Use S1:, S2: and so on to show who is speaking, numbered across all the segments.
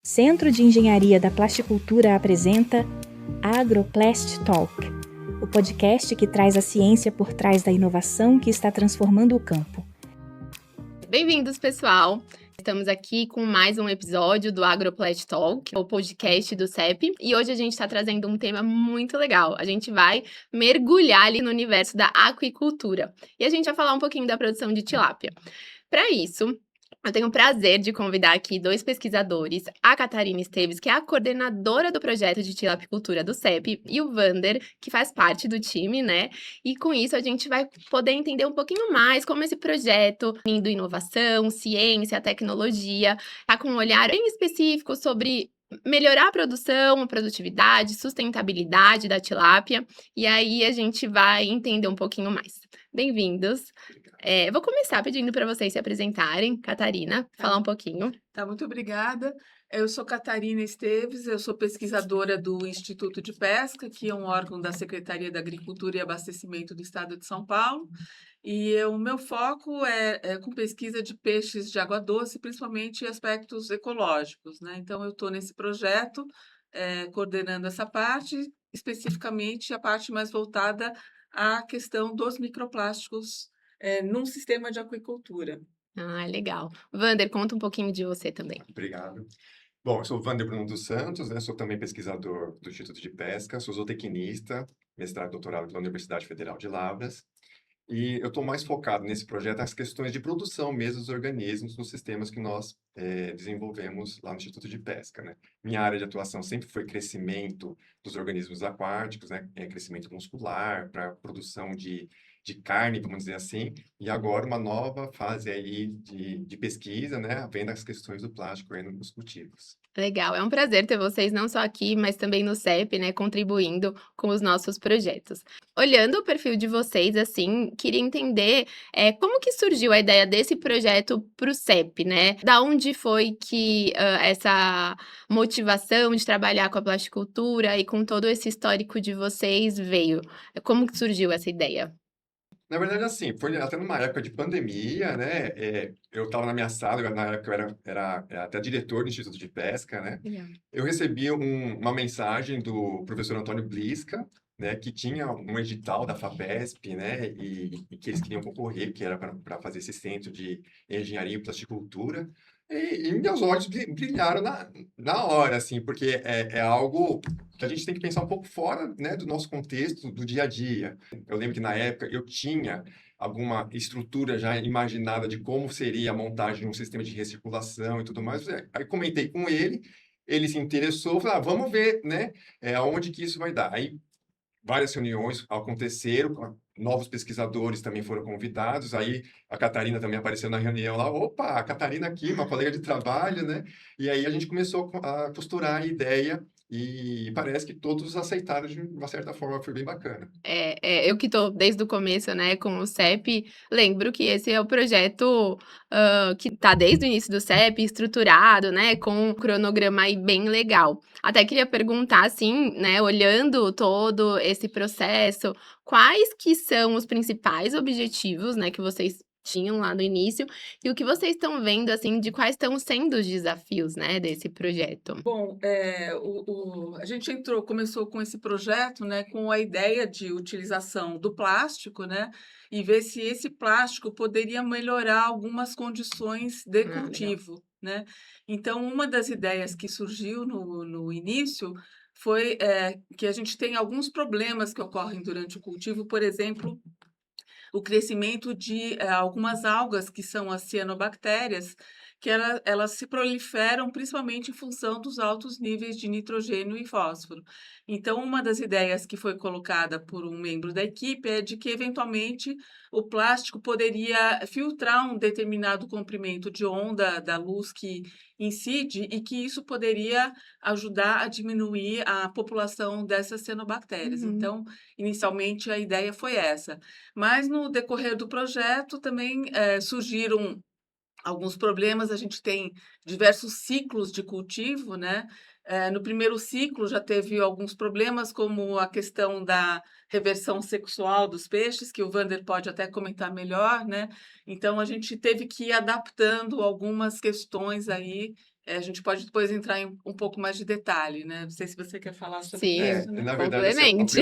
S1: Centro de Engenharia da Plasticultura apresenta AgroPlast Talk, o podcast que traz a ciência por trás da inovação que está transformando o campo.
S2: Bem-vindos, pessoal! Estamos aqui com mais um episódio do AgroPlast Talk, o podcast do CEP, e hoje a gente está trazendo um tema muito legal. A gente vai mergulhar ali no universo da aquicultura e a gente vai falar um pouquinho da produção de tilápia. Para isso, eu tenho o prazer de convidar aqui dois pesquisadores, a Catarina Esteves, que é a coordenadora do projeto de tilapicultura do CEP, e o Vander, que faz parte do time, né? E com isso a gente vai poder entender um pouquinho mais como esse projeto, indo inovação, ciência, tecnologia, tá com um olhar bem específico sobre melhorar a produção, a produtividade, sustentabilidade da tilápia, e aí a gente vai entender um pouquinho mais. Bem-vindos! Vou começar pedindo para vocês se apresentarem. Catarina, falar um pouquinho.
S3: Muito obrigada. Eu sou Catarina Esteves, eu sou pesquisadora do Instituto de Pesca, que é um órgão da Secretaria da Agricultura e Abastecimento do Estado de São Paulo. E o meu foco é com pesquisa de peixes de água doce, principalmente aspectos ecológicos, né? Então, eu estou nesse projeto, coordenando essa parte, especificamente a parte mais voltada à questão dos microplásticos num sistema de aquicultura.
S2: Ah, legal. Vander, conta um pouquinho de você também.
S4: Obrigado. Bom, eu sou o Vander Bruno dos Santos, né? Sou também pesquisador do Instituto de Pesca, sou zootecnista, mestrado e doutorado pela Universidade Federal de Lavras. E eu estou mais focado nesse projeto nas questões de produção mesmo dos organismos nos sistemas que nós desenvolvemos lá no Instituto de Pesca, né? Minha área de atuação sempre foi crescimento dos organismos aquáticos, né? Crescimento muscular para produção de carne, vamos dizer assim, e agora uma nova fase aí de pesquisa, né? Vendo as questões do plástico aí nos cultivos.
S2: Legal, é um prazer ter vocês não só aqui, mas também no CEP, né, contribuindo com os nossos projetos. Olhando o perfil de vocês, assim, queria entender como que surgiu a ideia desse projeto para o CEP, né? Da onde foi que essa motivação de trabalhar com a plasticultura e com todo esse histórico de vocês veio? Como que surgiu essa ideia?
S4: Na verdade, assim, foi até numa época de pandemia, né? Eu estava na minha sala, na época eu era até diretor do Instituto de Pesca, né?
S2: Legal.
S4: Eu recebi uma mensagem do professor Antônio Blisca, né? Que tinha um edital da FAPESP, né? E que eles queriam concorrer, que era para fazer esse centro de engenharia e plasticultura. E meus olhos brilharam na hora, assim, porque é algo que a gente tem que pensar um pouco fora, né, do nosso contexto, do dia a dia. Eu lembro que na época eu tinha alguma estrutura já imaginada de como seria a montagem de um sistema de recirculação e tudo mais. Aí comentei com ele, ele se interessou, falou, vamos ver, né, aonde que isso vai dar. Aí várias reuniões aconteceram, novos pesquisadores também foram convidados, aí a Catarina também apareceu na reunião lá, opa, a Catarina aqui, uma colega de trabalho, né? E aí a gente começou a costurar a ideia e parece que todos aceitaram de uma certa forma, foi bem bacana.
S2: Eu que estou desde o começo, né, com o CEP, lembro que esse é o projeto que está desde o início do CEP, estruturado, né, com um cronograma aí bem legal. Até queria perguntar, assim, né, olhando todo esse processo, quais que são os principais objetivos, né, que vocês tinham lá no início, e o que vocês estão vendo, assim, de quais estão sendo os desafios, né, desse projeto?
S3: Bom, a gente começou com esse projeto, né, com a ideia de utilização do plástico, né, e ver se esse plástico poderia melhorar algumas condições de
S2: Legal.
S3: cultivo, né? Então, uma das ideias que surgiu no início foi que a gente tem alguns problemas que ocorrem durante o cultivo, por exemplo, o crescimento de algumas algas, que são as cianobactérias, que elas se proliferam principalmente em função dos altos níveis de nitrogênio e fósforo. Então, uma das ideias que foi colocada por um membro da equipe é de que, eventualmente, o plástico poderia filtrar um determinado comprimento de onda da luz que incide e que isso poderia ajudar a diminuir a população dessas cianobactérias.
S2: Uhum.
S3: Então, inicialmente, a ideia foi essa. Mas no decorrer do projeto também surgiram alguns problemas. A gente tem diversos ciclos de cultivo, né? No primeiro ciclo já teve alguns problemas, como a questão da reversão sexual dos peixes, que o Vander pode até comentar melhor, né? Então a gente teve que ir adaptando algumas questões aí A gente pode depois entrar em um pouco mais de detalhe, né? Não sei se você quer falar sobre
S2: Sim,
S3: isso, né?
S4: Na verdade, assim,
S2: complemente.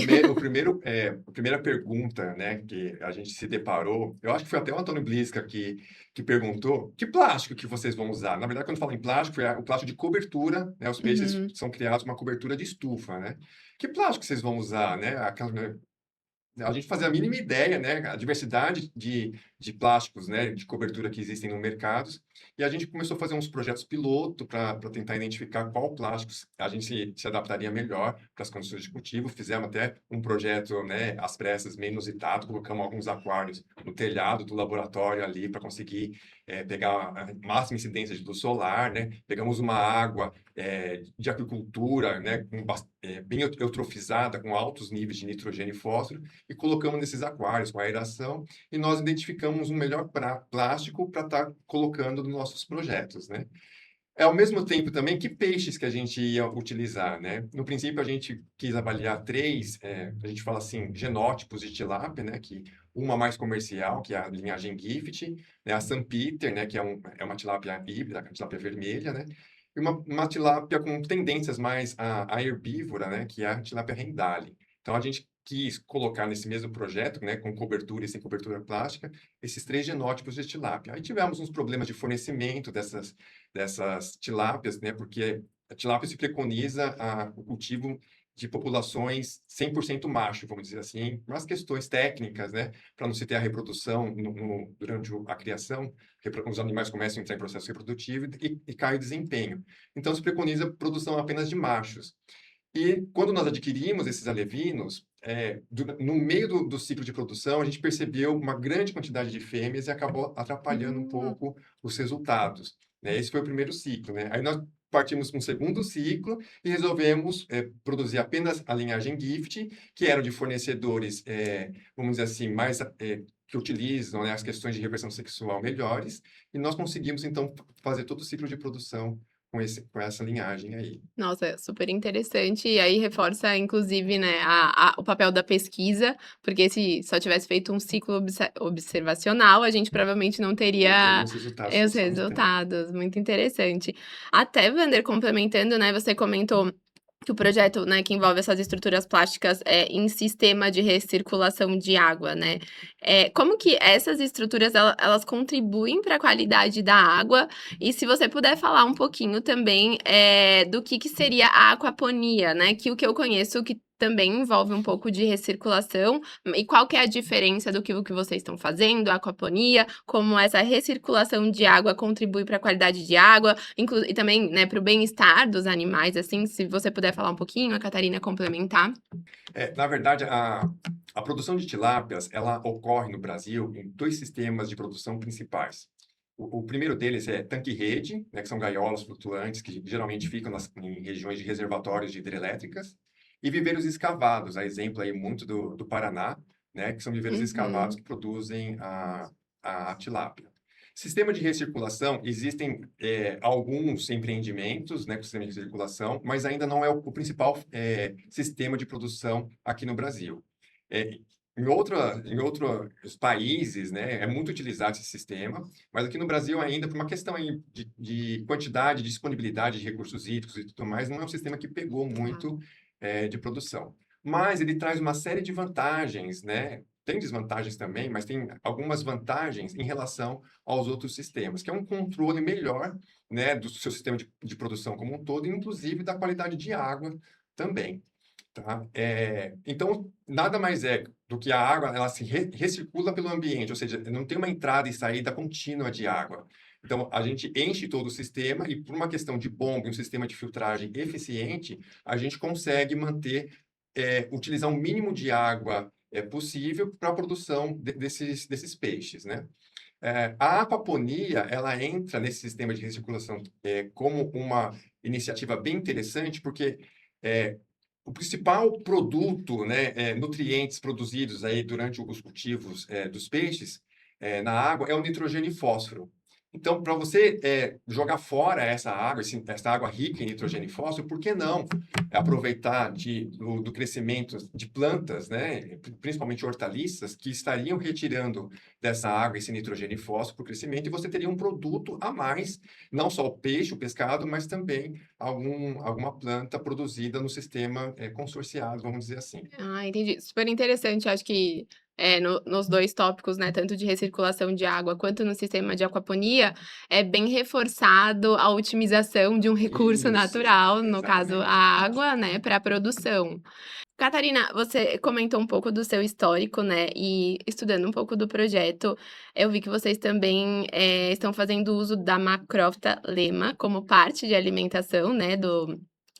S4: a primeira pergunta, né, que a gente se deparou, eu acho que foi até o Antônio Blisca que perguntou, que plástico que vocês vão usar? Na verdade, quando fala em plástico, é o plástico de cobertura, né? Os peixes
S2: Uhum.
S4: são criados com uma cobertura de estufa, né? Que plástico vocês vão usar, né? A gente fazia a mínima ideia, né, a diversidade de plásticos, né, de cobertura que existem no mercado, e a gente começou a fazer uns projetos piloto para tentar identificar qual plástico a gente se adaptaria melhor para as condições de cultivo. Fizemos até um projeto, né, às pressas, meio inusitado, colocamos alguns aquários no telhado do laboratório ali para conseguir pegar a máxima incidência de luz solar, né, pegamos uma água de aquicultura, né, bem eutrofizada, com altos níveis de nitrogênio e fósforo, e colocamos nesses aquários com aeração, e nós identificamos um melhor plástico para estar colocando nos nossos projetos, né? Ao mesmo tempo também, que peixes que a gente ia utilizar, né? No princípio, a gente quis avaliar três, a gente fala assim, genótipos de tilápia, né? Que uma mais comercial, que é a linhagem Gift, né? A St. Peter, né? Que é uma tilápia híbrida, a tilápia vermelha, né? E uma tilápia com tendências mais a herbívora, né? Que é a tilápia rendale. Então, a gente quis colocar nesse mesmo projeto, né? Com cobertura e sem cobertura plástica, esses três genótipos de tilápia. Aí tivemos uns problemas de fornecimento dessas tilápias, né? Porque a tilápia se preconiza o cultivo de populações 100% macho, vamos dizer assim, umas questões técnicas, né? Para não se ter a reprodução durante a criação, os animais começam a entrar em processo reprodutivo e cai o desempenho. Então, se preconiza a produção apenas de machos. E quando nós adquirimos esses alevinos, no meio do ciclo de produção, a gente percebeu uma grande quantidade de fêmeas e acabou atrapalhando um pouco os resultados, né? Esse foi o primeiro ciclo, né? Aí nós partimos para um segundo ciclo e resolvemos produzir apenas a linhagem Gift, que eram de fornecedores, vamos dizer assim, mais que utilizam, né, as questões de reversão sexual melhores, e nós conseguimos, então, fazer todo o ciclo de produção com essa linhagem aí.
S2: Nossa, super interessante. E aí reforça, inclusive, né, o papel da pesquisa, porque se só tivesse feito um ciclo observacional, a gente provavelmente não
S4: Não
S2: teria
S4: teríamos resultados que
S2: os
S4: estamos tendo.
S2: resultados. Muito interessante. Até, Wander, complementando, né, você comentou que o projeto, né, que envolve essas estruturas plásticas em sistema de recirculação de água, né? Como que essas estruturas elas contribuem para a qualidade da água? E se você puder falar um pouquinho também do que seria a aquaponia, né? Que o que eu conheço que também envolve um pouco de recirculação. E qual que é a diferença do que vocês estão fazendo, a aquaponia, como essa recirculação de água contribui para a qualidade de água, e também, né, para o bem-estar dos animais, assim, se você puder falar um pouquinho, a Catarina complementar.
S4: Na verdade, a produção de tilápias, ela ocorre no Brasil em dois sistemas de produção principais. O primeiro deles é tanque-rede, né, que são gaiolas flutuantes que geralmente ficam em regiões de reservatórios de hidrelétricas, e viveiros escavados, a exemplo aí muito do Paraná, né, que são viveiros escavados que produzem a tilápia. Sistema de recirculação, existem alguns empreendimentos, né, com sistema de recirculação, mas ainda não é o principal sistema de produção aqui no Brasil. Em outros países, né, é muito utilizado esse sistema, mas aqui no Brasil ainda, por uma questão aí de quantidade, de disponibilidade de recursos hídricos e tudo mais, não é um sistema que pegou muito de produção. Mas ele traz uma série de vantagens, né? Tem desvantagens também, mas tem algumas vantagens em relação aos outros sistemas, que é um controle melhor, né, do seu sistema de produção como um todo, inclusive da qualidade de água também. Tá? Então, nada mais é do que a água, ela se recircula pelo ambiente, ou seja, não tem uma entrada e saída contínua de água. Então, a gente enche todo o sistema e, por uma questão de bomba e um sistema de filtragem eficiente, a gente consegue utilizar o mínimo de água possível para a produção desses peixes, né? A aquaponia, ela entra nesse sistema de recirculação como uma iniciativa bem interessante, porque o principal produto, né, nutrientes produzidos aí durante os cultivos dos peixes na água é o nitrogênio e fósforo. Então, para você jogar fora essa água, essa água rica em nitrogênio e fósforo, por que não aproveitar do crescimento de plantas, né, principalmente hortaliças, que estariam retirando dessa água esse nitrogênio e fósforo para o crescimento, e você teria um produto a mais, não só o peixe, o pescado, mas também alguma planta produzida no sistema consorciado, vamos dizer assim.
S2: Ah, entendi. Super interessante, acho que, nos 2 tópicos, né, tanto de recirculação de água quanto no sistema de aquaponia, é bem reforçado a otimização de um recurso
S4: Isso,
S2: natural, no caso a
S4: exatamente.
S2: água, né, para a produção. Catarina, você comentou um pouco do seu histórico, né, e estudando um pouco do projeto, eu vi que vocês também, estão fazendo uso da Macrófita lema como parte de alimentação, né,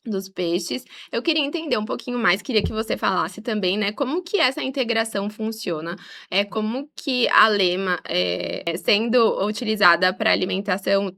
S2: dos peixes. Eu queria entender um pouquinho mais, queria que você falasse também, né, como que essa integração funciona, como que a lema, sendo utilizada para alimentação,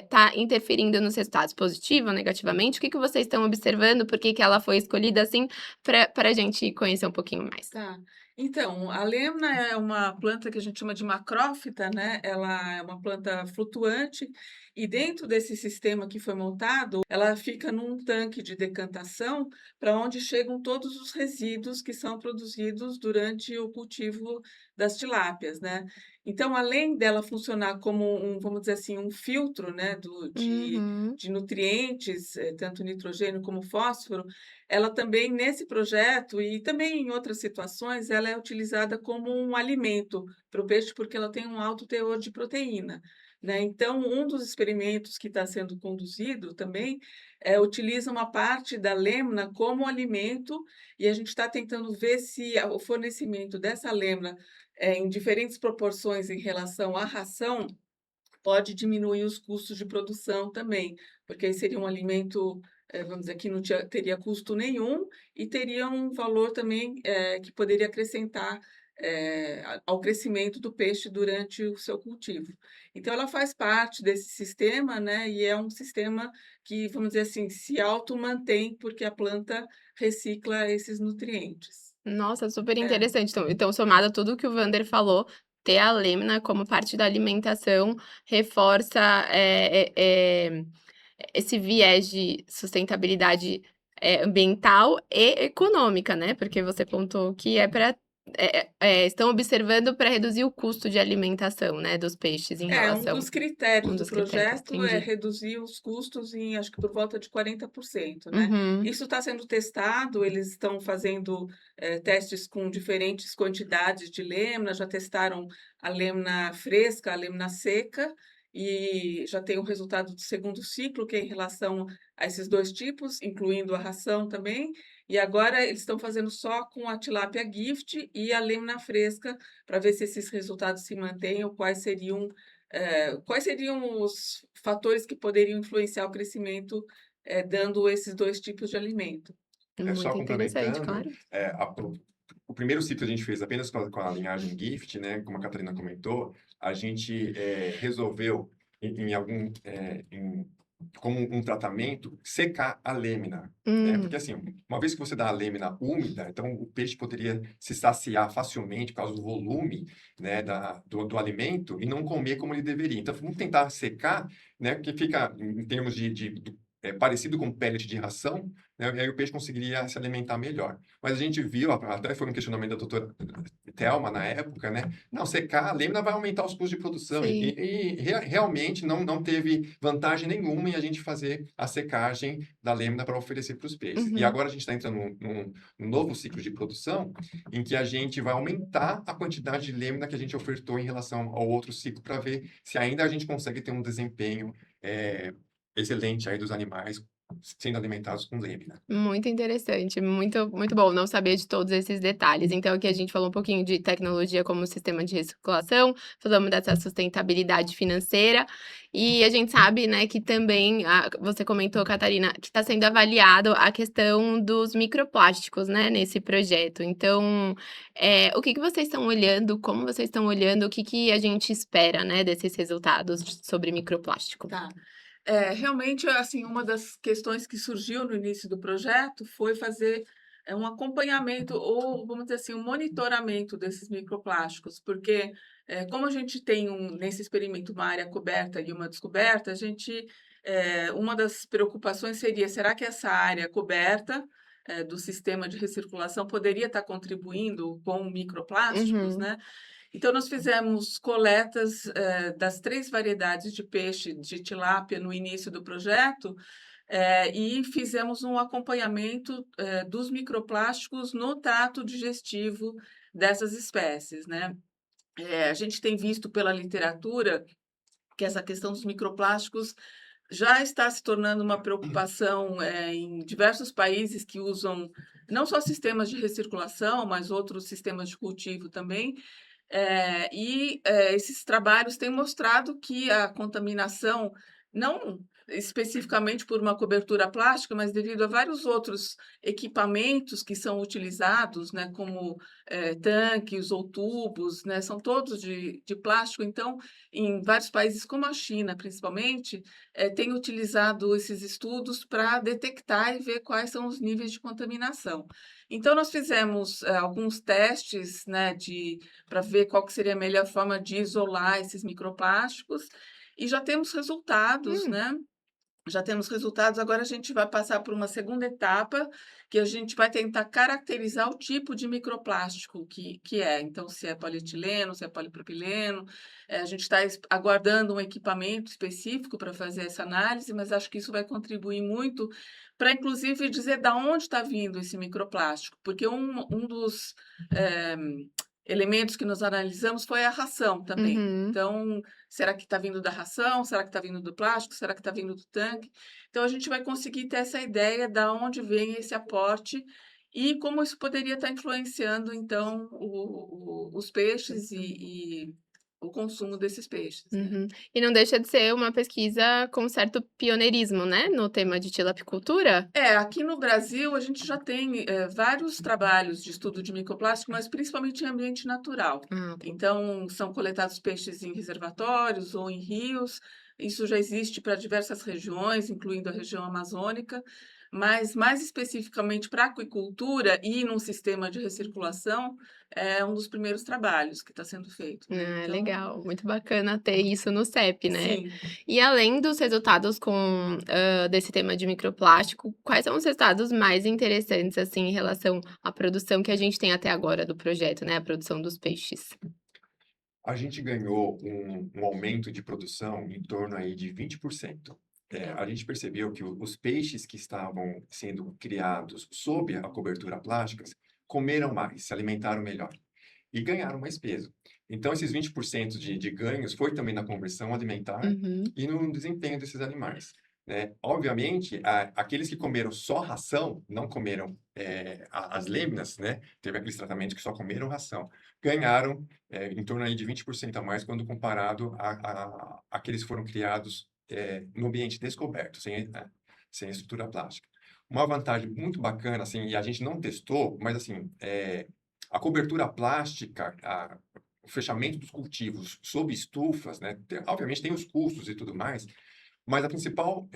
S2: tá interferindo nos resultados positivo ou negativamente? O que que vocês estão observando? Por que que ela foi escolhida assim? Pra gente conhecer um pouquinho mais.
S3: Tá. Então, a lemna é uma planta que a gente chama de macrófita, né? Ela é uma planta flutuante e dentro desse sistema que foi montado, ela fica num tanque de decantação para onde chegam todos os resíduos que são produzidos durante o cultivo das tilápias, né? Então, além dela funcionar como vamos dizer assim, um filtro, né,
S2: Uhum.
S3: de nutrientes, tanto nitrogênio como fósforo, ela também, nesse projeto e também em outras situações, ela é utilizada como um alimento para o peixe, porque ela tem um alto teor de proteína, né. Então, um dos experimentos que está sendo conduzido também, utiliza uma parte da lêmina como alimento, e a gente está tentando ver se o fornecimento dessa lêmina, em diferentes proporções em relação à ração, pode diminuir os custos de produção também, porque aí seria um alimento, vamos dizer, que não teria custo nenhum e teria um valor também, que poderia acrescentar, ao crescimento do peixe durante o seu cultivo. Então ela faz parte desse sistema, né, e é um sistema que, vamos dizer assim, se auto-mantém, porque a planta recicla esses nutrientes.
S2: Nossa, super
S3: É.
S2: interessante. Então somado a tudo que o Vander falou, ter a lêmina como parte da alimentação reforça, esse viés de sustentabilidade, ambiental e econômica, né, porque você pontuou que é para estão observando para reduzir o custo de alimentação, né, dos peixes em
S3: É, um
S2: relação
S3: dos critérios
S2: um
S3: do
S2: dos critérios,
S3: projeto é
S2: entendi.
S3: reduzir os custos em, acho que por volta de 40%, né.
S2: Uhum.
S3: Isso está sendo testado, eles estão fazendo, testes com diferentes quantidades de lêmina, já testaram a lêmina fresca, a lêmina seca, e já tem o resultado do segundo ciclo, que é em relação a esses 2 tipos, incluindo a ração também, e agora eles estão fazendo só com a tilápia gift e a lêmina fresca, para ver se esses resultados se mantêm ou quais seriam os fatores que poderiam influenciar o crescimento, dando esses 2 tipos de alimento?
S4: Só
S2: Muito interessante,
S4: complementando,
S2: claro.
S4: o primeiro ciclo a gente fez apenas com a linhagem Gift, né? Como a Catarina comentou, a gente resolveu, em algum, como um tratamento, secar a lêmina. Né? Porque,
S2: Hum.
S4: assim, uma vez que você dá a lêmina úmida, então o peixe poderia se saciar facilmente por causa do volume, né, do alimento e não comer como ele deveria. Então, vamos tentar secar, né, que fica, em termos parecido com pellet de ração, né, e aí o peixe conseguiria se alimentar melhor. Mas a gente viu, até foi um questionamento da doutora Thelma na época, né? Não, secar a lêmina vai aumentar os custos de produção.
S2: Sim.
S4: Realmente não teve vantagem nenhuma em a gente fazer a secagem da lêmina para oferecer para os peixes. E
S2: Uhum.
S4: agora a gente está entrando num novo ciclo de produção, em que a gente vai aumentar a quantidade de lêmina que a gente ofertou em relação ao outro ciclo, para ver se ainda a gente consegue ter um desempenho excelente aí dos animais sendo alimentados com lêmina.
S2: Muito interessante, muito muito bom, não sabia de todos esses detalhes. Então aqui a gente falou um pouquinho de tecnologia como sistema de recirculação, falamos dessa sustentabilidade financeira, e a gente sabe, né, que também, você comentou, Catarina, que está sendo avaliado a questão dos microplásticos, né, nesse projeto. Então, o que que vocês estão olhando, como vocês estão olhando, o que que a gente espera, né, desses resultados sobre microplástico?
S3: Tá. Realmente, assim, uma das questões que surgiu no início do projeto foi fazer um acompanhamento ou, vamos dizer assim, um monitoramento desses microplásticos, porque como a gente tem nesse experimento uma área coberta e uma descoberta, uma das preocupações seria, será que essa área coberta do sistema de recirculação poderia estar contribuindo com microplásticos,
S2: Uhum.
S3: né? Então, nós fizemos coletas das 3 variedades de peixe de tilápia no início do projeto, e fizemos um acompanhamento dos microplásticos no trato digestivo dessas espécies, né? A gente tem visto pela literatura que essa questão dos microplásticos já está se tornando uma preocupação em diversos países que usam não só sistemas de recirculação, mas outros sistemas de cultivo também, esses trabalhos têm mostrado que a contaminação, não especificamente por uma cobertura plástica, mas devido a vários outros equipamentos que são utilizados, né, como tanques ou tubos, né, são todos de plástico. Então, em vários países, como a China, principalmente, tem utilizado esses estudos para detectar e ver quais são os níveis de contaminação. Então, nós fizemos alguns testes, né, para ver qual que seria a melhor forma de isolar esses microplásticos, e já temos resultados,
S2: Hum.
S3: né? Já temos resultados, agora a gente vai passar por uma segunda etapa, que a gente vai tentar caracterizar o tipo de microplástico que é. Então, se é polietileno, se é polipropileno. A gente está aguardando um equipamento específico para fazer essa análise, mas acho que isso vai contribuir muito para, inclusive, dizer da onde está vindo esse microplástico, porque um dos eh, elementos que nós analisamos foi a ração também.
S2: Uhum.
S3: Então, será que está vindo da ração? Será que está vindo do plástico? Será que está vindo do tanque? Então, a gente vai conseguir ter essa ideia da onde vem esse aporte e como isso poderia estar influenciando, então, os peixes e o consumo desses peixes, né?
S2: Uhum. E não deixa de ser uma pesquisa com certo pioneirismo, né, no tema de tilapicultura?
S3: Aqui no Brasil a gente já tem vários trabalhos de estudo de microplástico, mas principalmente em ambiente natural.
S2: Ah, tá.
S3: Então, são coletados peixes em reservatórios ou em rios. Isso já existe para diversas regiões, incluindo a região amazônica, mas mais especificamente para a aquicultura e num sistema de recirculação, é um dos primeiros trabalhos que está sendo feito, né?
S2: Ah,
S3: Então,
S2: legal, muito bacana ter isso no CEP, né.
S3: sim.
S2: E além dos resultados desse tema de microplástico, quais são os resultados mais interessantes, assim, em relação à produção que a gente tem até agora do projeto, né, a produção dos peixes?
S4: A gente ganhou um aumento de produção em torno aí de 20%. A gente percebeu que os peixes que estavam sendo criados sob a cobertura plástica comeram mais, se alimentaram melhor e ganharam mais peso. Então, esses 20% de ganhos foi também na conversão alimentar
S2: Uhum.
S4: e no desempenho desses animais, né? Obviamente, aqueles que comeram só ração, não comeram as lêminas, né? Teve aqueles tratamentos que só comeram ração, ganharam em torno aí de 20% a mais quando comparado àqueles que foram criados no ambiente descoberto, sem estrutura plástica. Uma vantagem muito bacana, assim, e a gente não testou, mas assim, a cobertura plástica, o fechamento dos cultivos sob estufas, né? Obviamente tem os custos e tudo mais, mas o principal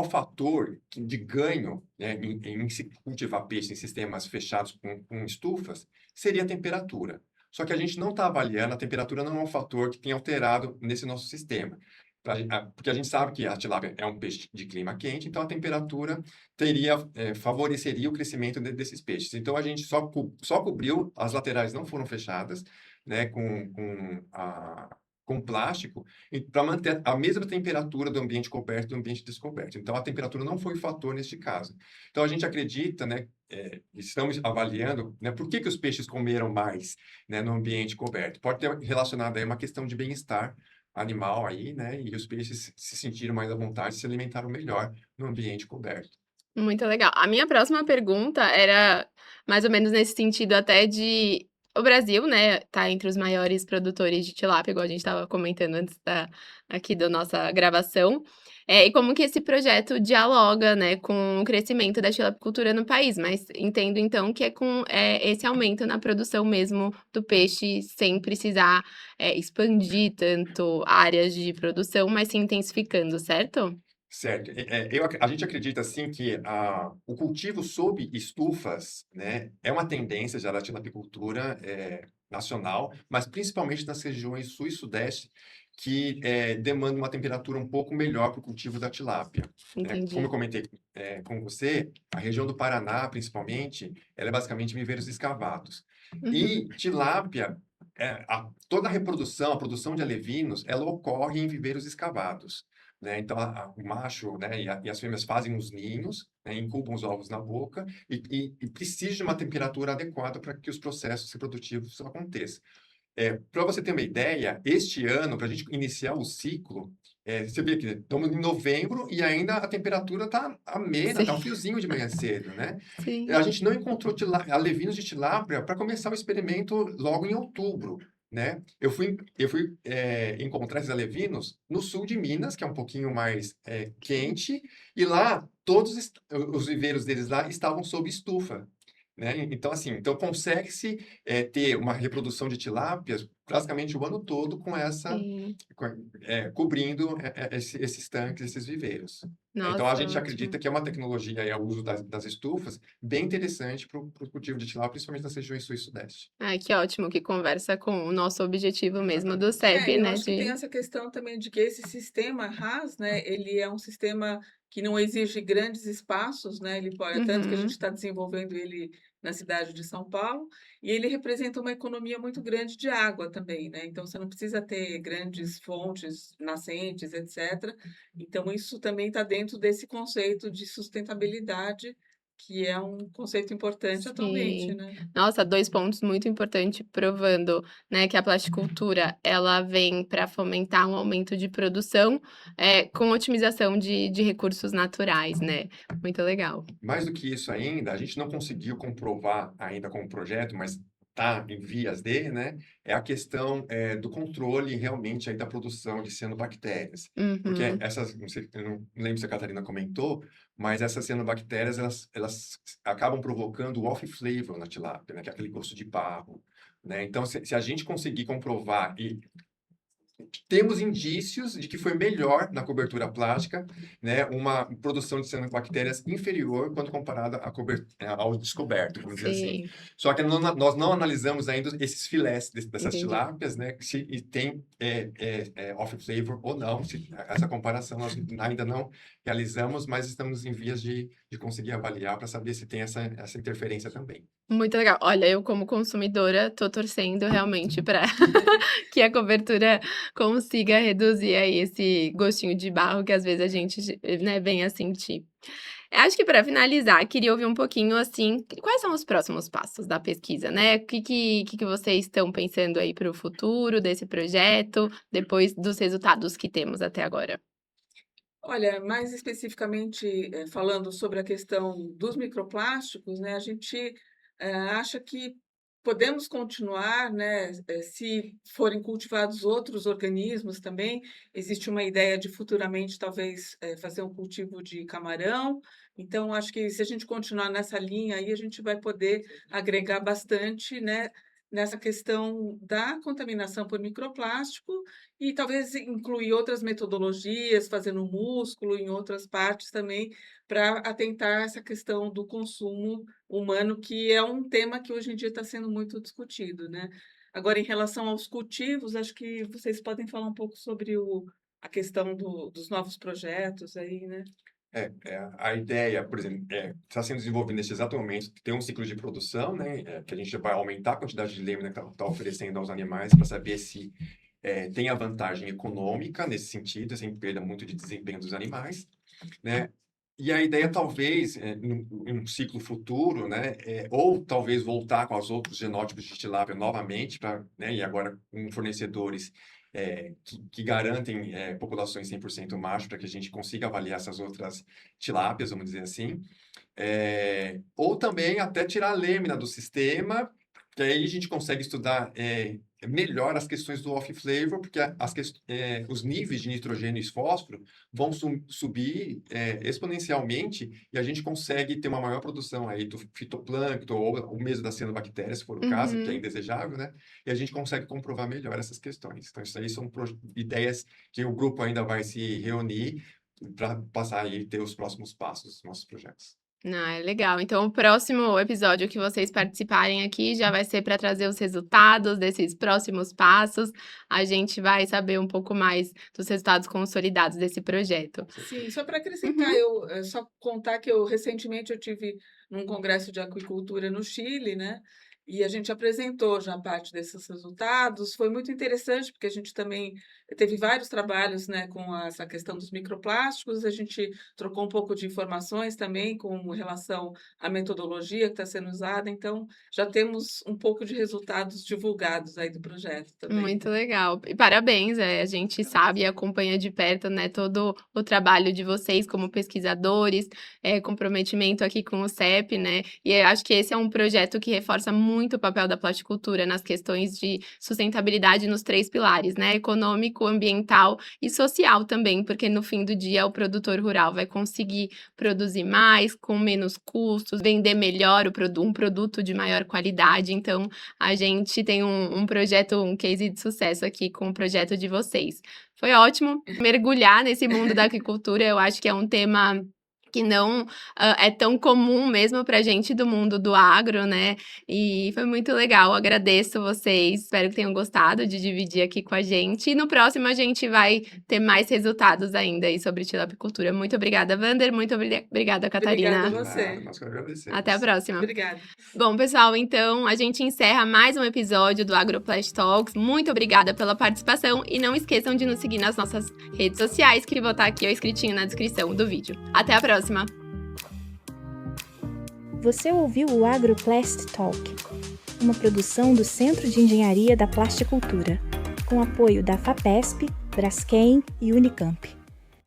S4: fator de ganho, né, em se cultivar peixe em sistemas fechados com estufas seria a temperatura. Só que a gente não está avaliando, a temperatura não é um fator que tem alterado nesse nosso sistema. Porque a gente sabe que a tilápia é um peixe de clima quente, então a temperatura favoreceria o crescimento desses peixes. Então a gente só cobriu, as laterais não foram fechadas, né, com plástico, para manter a mesma temperatura do ambiente coberto e do ambiente descoberto. Então, a temperatura não foi fator neste caso. Então, a gente acredita, né, estamos avaliando, né, por que os peixes comeram mais, né, no ambiente coberto. Pode ter relacionado aí uma questão de bem-estar animal aí, né, e os peixes se sentiram mais à vontade, se alimentaram melhor no ambiente coberto.
S2: Muito legal. A minha próxima pergunta era mais ou menos nesse sentido até de o Brasil, né, tá entre os maiores produtores de tilápia, igual a gente estava comentando antes aqui da nossa gravação. E como que esse projeto dialoga, né, com o crescimento da tilapicultura no país, mas entendo então que é com, esse aumento na produção mesmo do peixe, sem precisar, expandir tanto áreas de produção, mas se intensificando, certo?
S4: Certo. A gente acredita, assim, que o cultivo sob estufas, né, é uma tendência já da tilapicultura nacional, mas principalmente nas regiões sul e sudeste, que demandam uma temperatura um pouco melhor para o cultivo da tilápia. Né? Como eu
S2: Entendi.
S4: comentei com você, a região do Paraná, principalmente, ela é basicamente viveiros escavados.
S2: Uhum.
S4: E tilápia, toda a reprodução, a produção de alevinos, ela ocorre em viveiros escavados. Né? Então, o macho, né, e as fêmeas fazem os ninhos, né, incubam os ovos na boca e precisa de uma temperatura adequada para que os processos reprodutivos aconteçam. Para você ter uma ideia, este ano, para a gente iniciar o ciclo, você vê que estamos em novembro e ainda a temperatura está amena,
S2: Sim,
S4: está um friozinho de manhã cedo, né?
S2: sim.
S4: A gente não encontrou alevinos de tilápia para começar o experimento logo em outubro, né? Eu fui encontrar esses alevinos no sul de Minas, que é um pouquinho mais quente, e lá todos os viveiros deles lá estavam sob estufa. Né? Então, assim, então consegue-se ter uma reprodução de tilápias praticamente o ano todo com
S2: Sim.
S4: cobrindo esses tanques, esses viveiros. Então, a
S2: Nossa,
S4: gente acredita
S2: ótimo.
S4: que é uma tecnologia, o uso das estufas, bem interessante para o cultivo de tilápia, principalmente nas regiões sul e sudeste.
S2: Ai, que ótimo que conversa com o nosso objetivo mesmo do
S4: Exatamente.
S2: CEP,
S3: Eu
S2: né,
S3: acho que tem
S2: de
S3: essa questão também de que esse sistema RAS, né, ele é um sistema que não exige grandes espaços, né, ele pode, tanto que a gente
S2: uhum,
S3: está desenvolvendo ele na cidade de São Paulo, e ele representa uma economia muito grande de água também, né? Então você não precisa ter grandes fontes nascentes, etc. Então isso também está dentro desse conceito de sustentabilidade, que é um conceito importante atualmente,
S2: sim.
S3: né?
S2: Nossa, 2 pontos muito importantes provando, né, que a plasticultura ela vem para fomentar um aumento de produção, com otimização de recursos naturais, né. Muito legal.
S4: Mais do que isso ainda, a gente não conseguiu comprovar ainda com o projeto, mas está em vias de, né? É a questão do controle realmente aí da produção de cianobactérias. Porque
S2: Uhum.
S4: essas, não sei, eu não lembro se a Catarina comentou, mas essas cianobactérias, elas acabam provocando o off flavor na tilápia, né? Que é aquele gosto de barro. Né? Então, se a gente conseguir comprovar e temos indícios de que foi melhor na cobertura plástica, né, uma produção de cianobactérias inferior quando comparada ao descoberto, vamos dizer assim.
S2: Sim,
S4: Só que nós não analisamos ainda esses filés dessas
S2: entendi.
S4: tilápias, né, se e tem off flavor ou não. Essa comparação nós ainda não realizamos, mas estamos em vias de conseguir avaliar para saber se tem essa interferência também.
S2: Muito legal. Olha, eu como consumidora tô torcendo realmente para que a cobertura consiga reduzir aí esse gostinho de barro que às vezes a gente, né, vem a sentir. Acho que para finalizar, queria ouvir um pouquinho, assim, quais são os próximos passos da pesquisa, né? O que vocês estão pensando aí para o futuro desse projeto, depois dos resultados que temos até agora?
S3: Olha, mais especificamente, falando sobre a questão dos microplásticos, né, a gente, acha que podemos continuar, né, se forem cultivados outros organismos também. Existe uma ideia de futuramente talvez, fazer um cultivo de camarão. Então acho que se a gente continuar nessa linha aí, a gente vai poder agregar bastante, né, nessa questão da contaminação por microplástico e talvez incluir outras metodologias, fazendo músculo em outras partes também, para atentar essa questão do consumo humano, que é um tema que hoje em dia está sendo muito discutido, né. Agora, em relação aos cultivos, acho que vocês podem falar um pouco sobre a questão dos novos projetos aí, né.
S4: A ideia, por exemplo, está sendo desenvolvida nesse exato momento, ter um ciclo de produção, né, que a gente vai aumentar a quantidade de lêmina que está oferecendo aos animais para saber se tem a vantagem econômica nesse sentido, sem perda muito de desempenho dos animais, né? E a ideia talvez, em um ciclo futuro, né, ou talvez voltar com os outros genótipos de tilápia novamente, né, e agora com fornecedores que garantem populações 100% macho, para que a gente consiga avaliar essas outras tilápias, vamos dizer assim. Ou também até tirar a lâmina do sistema, que aí a gente consegue estudar melhor as questões do off-flavor, porque os níveis de nitrogênio e fósforo vão subir exponencialmente e a gente consegue ter uma maior produção aí do fitoplâncton ou o mesmo das cianobactérias, se for o caso, que é
S2: Uhum.
S4: indesejável, né? E a gente consegue comprovar melhor essas questões. Então, isso aí são ideias que o grupo ainda vai se reunir para passar aí e ter os próximos passos dos nossos projetos.
S2: Ah, é legal. Então, o próximo episódio que vocês participarem aqui já vai ser para trazer os resultados desses próximos passos. A gente vai saber um pouco mais dos resultados consolidados desse projeto.
S3: Sim, só para acrescentar, só contar que recentemente eu tive num congresso de aquicultura no Chile, né? E a gente apresentou já parte desses resultados. Foi muito interessante, porque a gente também teve vários trabalhos, né, com essa questão dos microplásticos. A gente trocou um pouco de informações também com relação à metodologia que está sendo usada. Então, já temos um pouco de resultados divulgados aí do projeto também.
S2: Muito legal. E parabéns, a gente sabe e acompanha de perto, né, todo o trabalho de vocês como pesquisadores, comprometimento aqui com o CEP, né, e eu acho que esse é um projeto que reforça muito o papel da plasticultura nas questões de sustentabilidade nos 3 pilares, né, econômico, ambiental e social também, porque no fim do dia o produtor rural vai conseguir produzir mais, com menos custos, vender melhor um produto de maior qualidade. Então, a gente tem um projeto, um case de sucesso aqui com o projeto de vocês. Foi ótimo mergulhar nesse mundo da agricultura, eu acho que é um tema que não é tão comum mesmo pra gente do mundo do agro, né? E foi muito legal, agradeço vocês, espero que tenham gostado de dividir aqui com a gente. E no próximo a gente vai ter mais resultados ainda aí sobre tilapicultura. Muito obrigada, Wander, muito obrigada, Catarina.
S3: Obrigada a você.
S4: Nada, nós que agradecemos.
S2: Até a próxima.
S3: Obrigada.
S2: Bom, pessoal, então a gente encerra mais um episódio do AgroPlast Talks. Muito obrigada pela participação e não esqueçam de nos seguir nas nossas redes sociais, que vou botar aqui ó, escritinho na descrição do vídeo. Até a próxima!
S1: Você ouviu o AgroPlast Talk, uma produção do Centro de Engenharia da Plasticultura, com apoio da FAPESP, Braskem e Unicamp.